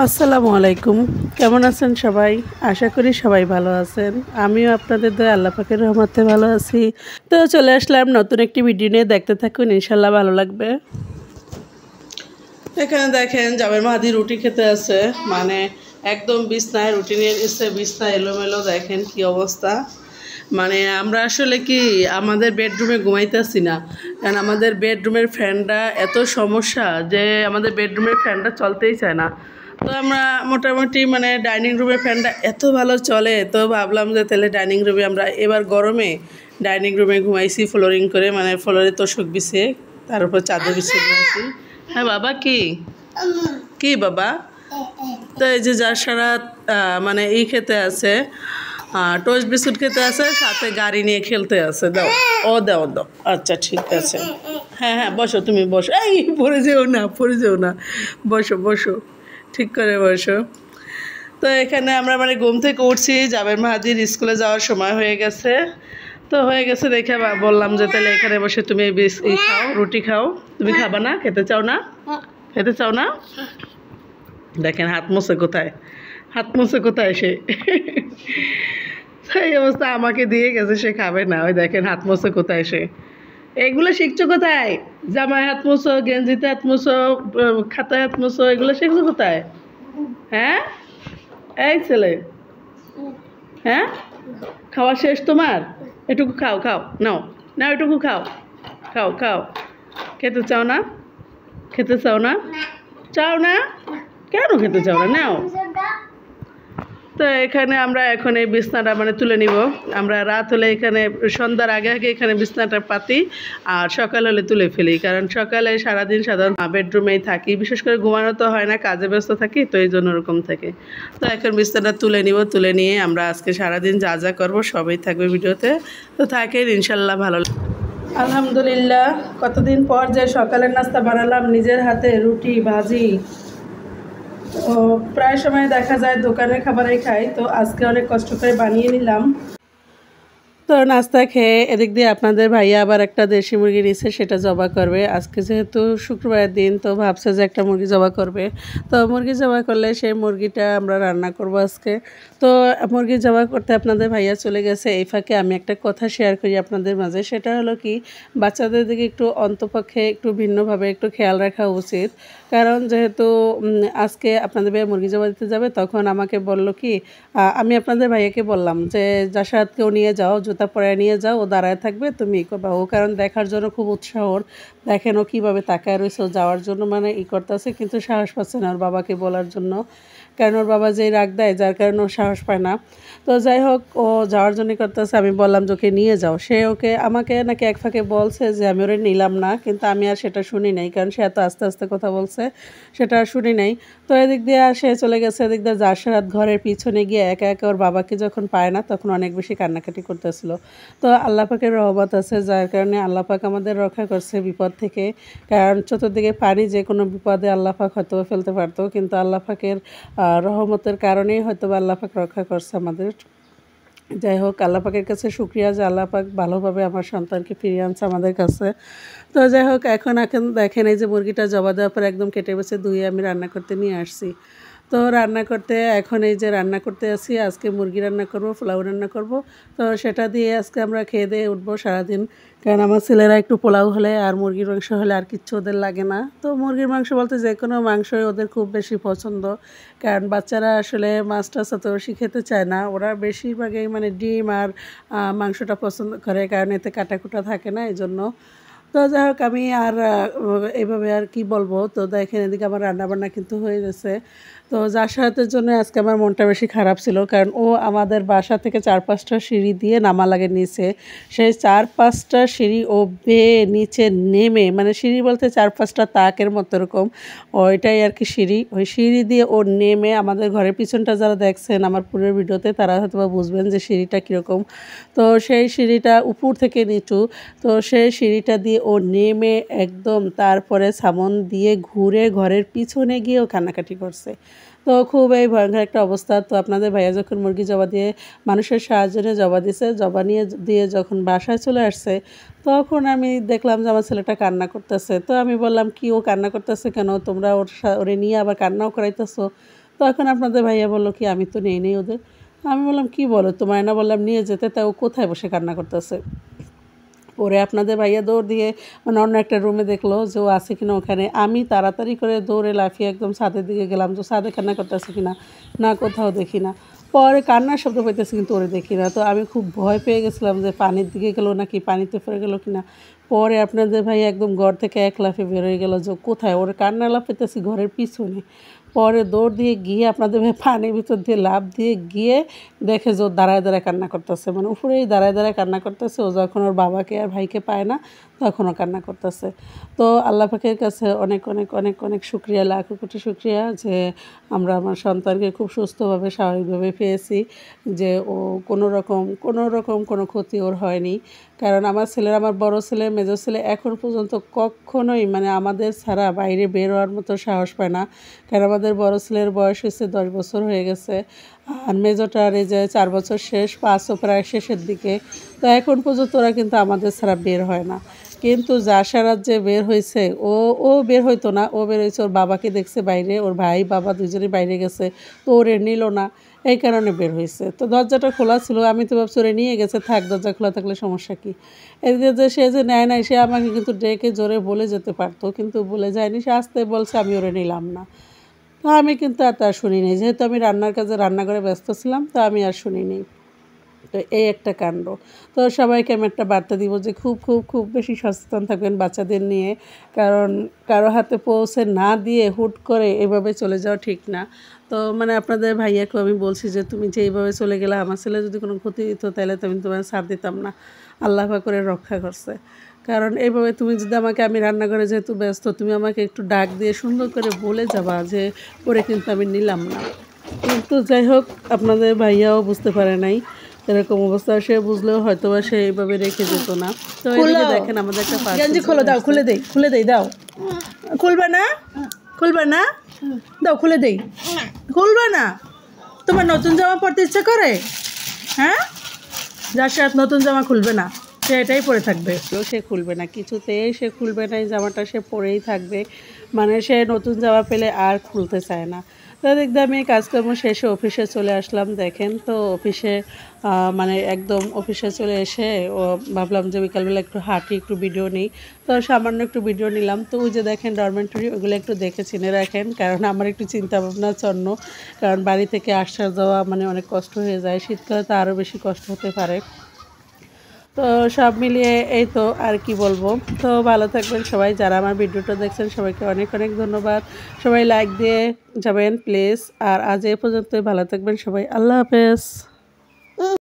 আসসালামু আলাইকুম। কেমন আছেন সবাই? আশা করি সবাই ভালো আছেন। আমিও আপনাদের দয়ায় আল্লাহ পাকের রহমতে ভালো আছি। তো চলে আসলাম নতুন একটি ভিডিও নিয়ে, দেখতে থাকুন, ইনশাল্লাহ ভালো লাগবে। এখানে দেখেন জাবের মাহাদি রুটি খেতে আছে, মানে একদম বিছনায় রুটি নিয়ে এসে বিছনা এলোমেলো, দেখেন কি অবস্থা। মানে আমরা আসলে কি আমাদের বেডরুমে ঘুমাইতেছি না, কারণ আমাদের বেডরুমের ফ্যানটা এত সমস্যা যে আমাদের বেডরুমের ফ্যানটা চলতেই চায় না। তো আমরা মোটামুটি মানে ডাইনিং রুমের ফ্যানটা এত ভালো চলে, তো ভাবলাম যে তাহলে ডাইনিং রুমে আমরা এবার গরমে ডাইনিং রুমে ঘুমাইছি ফ্লোরিং করে, মানে ফ্লোরে তোষক বিছিয়ে তার উপর চাদর বিছিয়ে ঘুমাইছি। হ্যাঁ বাবা, কি কি বাবা? তো এই যে যার সারা মানে খেতে আছে, টোস্ট বিস্কুট খেতে আছে, সাথে গাড়ি নিয়ে খেলতে আছে। দাও, দাও দাও। আচ্ছা ঠিক আছে, হ্যাঁ হ্যাঁ বসো, তুমি বসো। এই পড়ে যেও না, পড়ে যেও না, বসো বসো, ঠিক করে বসো। তো এখানে আমরা মানে ঘুম থেকে উঠছি, জাবের মাহাদির স্কুলে যাওয়ার সময় হয়ে গেছে। তো হয়ে গেছে দেখে বললাম যে তাহলে এখানে বসে তুমি খাও, রুটি খাও। তুমি খাবা না? খেতে চাও না? খেতে চাও না? দেখেন হাত মুছে কোথায়, হাত মুছে কোথায় সে। এই অবস্থা আমাকে দিয়ে গেছে, সে খাবে না। ওই দেখেন হাত মুছে কোথায় সে। এগুলো শিখছো কোথায়? জামায় হাত মুছো, গেঞ্জিতে হাত মুছো, খাতায় হাত মুছো, এগুলো শিখছো কোথায়? হ্যাঁ এই ছেলে, হ্যাঁ খাওয়া শেষ তোমার? এটুকু খাও, খাও, নাও নাও, এটুকু খাও, খাও খাও। খেতে চাও না? খেতে চাও না? চাও না? কেন খেতে চাও না? নাও। তো এখানে আমরা এখন এই বিছনাটা মানে তুলে নিব। আমরা রাত হলে এখানে সন্ধ্যার আগে আগে এখানে বিছনাটা পাতি, আর সকাল হলে তুলে ফেলি, কারণ সকালে সারাদিন সাধারণ বেডরুমেই থাকি, বিশেষ করে ঘুমানো তো হয় না, কাজে ব্যস্ত থাকি, তো এই জন্য ওরকম থাকে। তো এখন বিছনাটা তুলে নিব, তুলে নিয়ে আমরা আজকে সারাদিন যা যা করবো সবই থাকবে ভিডিওতে। তো থাকেন, ইনশাল্লাহ ভালো। আলহামদুলিল্লাহ, কতদিন পর যে সকালের নাস্তা বানালাম নিজের হাতে, রুটি ভাজি। তো প্রায় সময় দেখা যায় দোকানের খাবারই খাই, তো আজকে অনেক কষ্ট করে বানিয়ে নিলাম। তো নাস্তা খেয়ে এদিক দিয়ে আপনাদের ভাইয়া আবার একটা দেশি মুরগি নিচ্ছে, সেটা জবা করবে। আজকে যেহেতু শুক্রবারের দিন, তো ভাবছে যে একটা মুরগি জবা করবে। তো মুরগি জবা করলে সেই মুরগিটা আমরা রান্না করব আজকে। তো মুরগি জবা করতে আপনাদের ভাইয়া চলে গেছে। এই ফাঁকে আমি একটা কথা শেয়ার করি আপনাদের মাঝে, সেটা হলো কি, বাচ্চাদের দিকে একটু অন্তপক্ষে একটু ভিন্নভাবে একটু খেয়াল রাখা উচিত। কারণ যেহেতু আজকে আপনাদের ভাইয়া মুরগি জবা দিতে যাবে, তখন আমাকে বলল কি, আমি আপনাদের ভাইয়াকে বললাম যে জাসাদকেও নিয়ে যাও, জুতা পরে নিয়ে যাও, ও দাঁড়ায় থাকবে, তুমি করবা। ও কারণ দেখার জন্য খুব উৎসাহ ওর, দেখেন ও কীভাবে তাকায় রয়েছে, ও যাওয়ার জন্য মানে করতেছে, কিন্তু সাহস পাচ্ছে না ওর বাবাকে বলার জন্য, কারণ ওর বাবা যেই রাগ দেয়, যার কারণে ও সাহস পায় না। তো যাই হোক, ও যাওয়ার জন্যই করতেছে। আমি বললাম যে ওকে নিয়ে যাও। সে আমাকে নাকি এক ফাঁকে বলছে যে আমি ওরে নিলাম না, কিন্তু আমি আর সেটা শুনি নাই, কারণ সে এত আস্তে আস্তে কথা বলছে, সেটা আর শুনি নাই। তো এদিক দিয়ে আর সে চলে গেছে, এদিক দিয়ে জাসাদ ঘরের পিছনে গিয়ে একা একা ওর বাবাকে যখন পায় না, তখন অনেক বেশি কান্নাকাটি করতেছিল। তো আল্লাহ পাকের রহমত আছে, যার কারণে আল্লাহ পাক আমাদের রক্ষা করছে বিপদ থেকে। কারণ চতুর্দিকে পানি, যে কোনো বিপদে আল্লাহ পাক হয়তো ফেলতে পারতো, কিন্তু আল্লাহ পাকের রহমতের কারণেই হয়তো আল্লাহ পাক রক্ষা করছে আমাদের। যাই হোক, আল্লাহ পাকের কাছে শুকরিয়া যে আল্লাহ পাক ভালোভাবে আমার সন্তানকে ফিরিয়ে আনছে আমাদের কাছে। তো যাই হোক, এখন দেখেন এই যে মুরগিটা জবা দেওয়ার পর একদম কেটে বেছে ধুয়ে আমি রান্না করতে নিয়ে আসছি। তো রান্না করতে এখন এই যে রান্না করতে আসি, আজকে মুরগি রান্না করব, পোলাও রান্না করব। তো সেটা দিয়ে আজকে আমরা খেয়ে দিয়ে উঠবো সারাদিন, কারণ আমার ছেলেরা একটু পোলাও হলে আর মুরগির মাংস হলে আর কিচ্ছু ওদের লাগে না। তো মুরগির মাংস বলতে যে কোনো মাংসই ওদের খুব বেশি পছন্দ, কারণ বাচ্চারা আসলে মাছ টাছ অত বেশি খেতে চায় না, ওরা বেশিরভাগই মানে ডিম আর মাংসটা পছন্দ করে, কারণ এতে কাটাকুটা থাকে না, এই জন্য। তো যাই হোক, আমি আর এইভাবে আর কি বলবো। তো দেখেন এদিকে আমার রান্নাবান্না কিন্তু হয়ে গেছে। তো জাসাতের জন্য আজকে আমার মনটা বেশি খারাপ ছিল, কারণ ও আমাদের বাসা থেকে 4-5টা সিঁড়ি দিয়ে নামা লাগে নিচে। সেই 4-5টা সিঁড়ি ও বেয়ে নিচে নেমে, মানে সিঁড়ি বলতে 4-5টা তাকের মতো এরকম, ওইটাই আর কি সিঁড়ি। ওই সিঁড়ি দিয়ে ও নেমে, আমাদের ঘরের পিছনটা যারা দেখছেন আমার পুরো ভিডিওতে, তারা হয়তো বুঝবেন যে সিঁড়িটা কীরকম। তো সেই সিঁড়িটা উপর থেকে নিচু, তো সেই সিঁড়িটা দিয়ে ও নেমে একদম তারপরে সামন দিয়ে ঘুরে ঘরের পিছনে গিয়েও কান্নাকাটি করছে। তো খুব এই ভয়ঙ্কর একটা অবস্থা। তো আপনাদের ভাইয়া যখন মুরগি জবা দিয়ে মানুষের সাহায্য নিয়ে জবা দিছে, জবা নিয়ে দিয়ে যখন বাসায় চলে আসছে, তখন আমি দেখলাম যে আমার ছেলেটা কান্না করতেছে। তো আমি বললাম কি, ও কান্না করতেছে কেন? তোমরা ওরে নিয়ে আবার কান্নাও করাইতেছো? তো তখন আপনাদের ভাইয়া বললো কি আমি তো নেই ওদের। আমি বললাম কি বলো, তোমায় না বললাম নিয়ে যেতে, তা ও কোথায় বসে কান্না করতেছে। পরে আপনাদের ভাইয়া দৌড় দিয়ে মানে অন্য একটা রুমে দেখলো যে ও আছে কিনা ওখানে। আমি তাড়াতাড়ি করে দৌড়ে লাফিয়ে একদম ছাদের দিকে গেলাম, তো ছাদে কান্না করতেছে কিনা, না কোথাও দেখি না। পরে কান্নার শব্দ পাইতেছি কিন্তু ওরে দেখি না। তো আমি খুব ভয় পেয়ে গেছিলাম যে পানির দিকে গেলো নাকি পানিতে পড়ে গেলো কিনা। পরে আপনাদের ভাই একদম ঘর থেকে এক লাফে বের হয়ে গেল যে কোথায়, ওর কান্না লাফাইতেছি ঘরের পিছনে। পরে দৌড় দিয়ে গিয়ে আপনাদের ভাই পানির ভিতর দিয়ে লাফ দিয়ে গিয়ে দেখে যে ও দাঁড়ায় দাঁড়ায় কান্না করতেছে, মানে উপরেই দাঁড়ায় দাঁড়ায় কান্না করতেছে। ও যখন ওর বাবাকে আর ভাইকে পায় না তখনও কান্না করতেছে। তো আল্লাহ পাকের কাছে অনেক অনেক অনেক অনেক শুক্রিয়া, লাখো কোটি শুক্রিয়া যে আমরা আমার সন্তানকে খুব সুস্থভাবে স্বাভাবিকভাবে পেয়েছি, যে ও কোনো রকম কোনো ক্ষতি ওর হয়নি। কারণ আমার বড় ছেলে মেজো ছেলে এখন পর্যন্ত কখনোই মানে আমাদের ছাড়া বাইরে বের হওয়ার মতো সাহস পায় না। কারণ আমাদের বড় ছেলের বয়স হয়েছে 10 বছর হয়ে গেছে, আর মেজোটার এই যে 4 বছর শেষ, 5ও প্রায় শেষের দিকে। তো এখন পর্যন্ত ওরা কিন্তু আমাদের ছাড়া বের হয় না। কিন্তু যার সাহায্যে বের হয়েছে, ও বের হইতো না, ও বের হয়েছে ওর বাবাকে দেখছে বাইরে, ওর ভাই বাবা দুজনেই বাইরে গেছে, তো ওরে নিল না, এই কারণে বের হয়েছে। তো দরজাটা খোলা ছিল, আমি তো ভাবছি ওরে নিয়ে গেছে, থাক দরজা খোলা থাকলে সমস্যা কী। এদিকে যে সে যে নেয় নাই, সে আমাকে কিন্তু ডেকে জোরে বলে যেতে পারতো, কিন্তু বলে যায়নি, সে আসতে বলছে, আমি ওরে নিলাম না। তো আমি কিন্তু আর তা শুনিনি, যেহেতু আমি রান্নার কাজে রান্নাঘরে ব্যস্ত ছিলাম, তো আমি আর শুনিনি। তো এই একটা কাণ্ড। তো সবাইকে আমি একটা বার্তা দিব যে খুব খুব খুব বেশি সচেতন থাকবেন বাচ্চাদের নিয়ে। কারণ কারো হাতে পৌঁছে না দিয়ে হুট করে এভাবে চলে যাওয়া ঠিক না। তো মানে আপনাদের ভাইয়াকেও আমি বলছি যে তুমি যে এইভাবে চলে গেলে, আমার ছেলে যদি কোনো ক্ষতি হতো তাহলে তো আমি তোমার ছাড় দিতাম না। আল্লাহ পাক করে রক্ষা করছে। কারণ এইভাবে তুমি যদি আমাকে, আমি রান্নাঘরে যেহেতু ব্যস্ত, তুমি আমাকে একটু ডাক দিয়ে সুন্দর করে বলে যাবা যে ওরে কিন্তু আমি নিলাম না। কিন্তু যাই হোক, আপনাদের ভাইয়াও বুঝতে পারে নাই এরকম অবস্থা, সে বুঝলেও হয়তো বা সে এইভাবে রেখে যেত না। তো এদিকে দেখেন আমাদের একটা গেঞ্জি খুলে দাও, খুলে দেই দাও, খুলবে না, দাও খুলে দেই, খুলবে না। তোমার নতুন জামা পরতে ইচ্ছা করে? হ্যাঁ, যার সাথে নতুন জামা খুলবে না সে এটাই পরে থাকবে। সে খুলবে না, কিছুতেই সে খুলবে না, এই জামাটা সে পরেই থাকবে। মানে সে নতুন জামা পেলে আর খুলতে চায় না। তো দেখতে আমি কাজকর্ম শেষে অফিসে চলে আসলাম। দেখেন তো অফিসে মানে একদম অফিসে চলে এসে ভাবলাম যে বিকালবেলা একটু হাঁটি, একটু ভিডিও নিই। তো সামান্য একটু ভিডিও নিলাম। তো ওই যে দেখেন ডরমেটরি, ওগুলো একটু দেখে চিনে রাখেন, কারণ আমার একটু চিন্তা ভাবনা চন্ন। কারণ বাড়ি থেকে আসা যাওয়া মানে অনেক কষ্ট হয়ে যায়, শীতকালে তো আরও বেশি কষ্ট হতে পারে। তো সব মিলিয়ে এই তো, আর কি বলবো। তো ভালো থাকবেন সবাই, যারা আমার ভিডিওটা দেখছেন সবাইকে অনেক অনেক ধন্যবাদ। সবাই লাইক দিয়ে যাবেন প্লিজ। আর আজ এ পর্যন্তই, ভালো থাকবেন সবাই, আল্লাহ হাফেজ।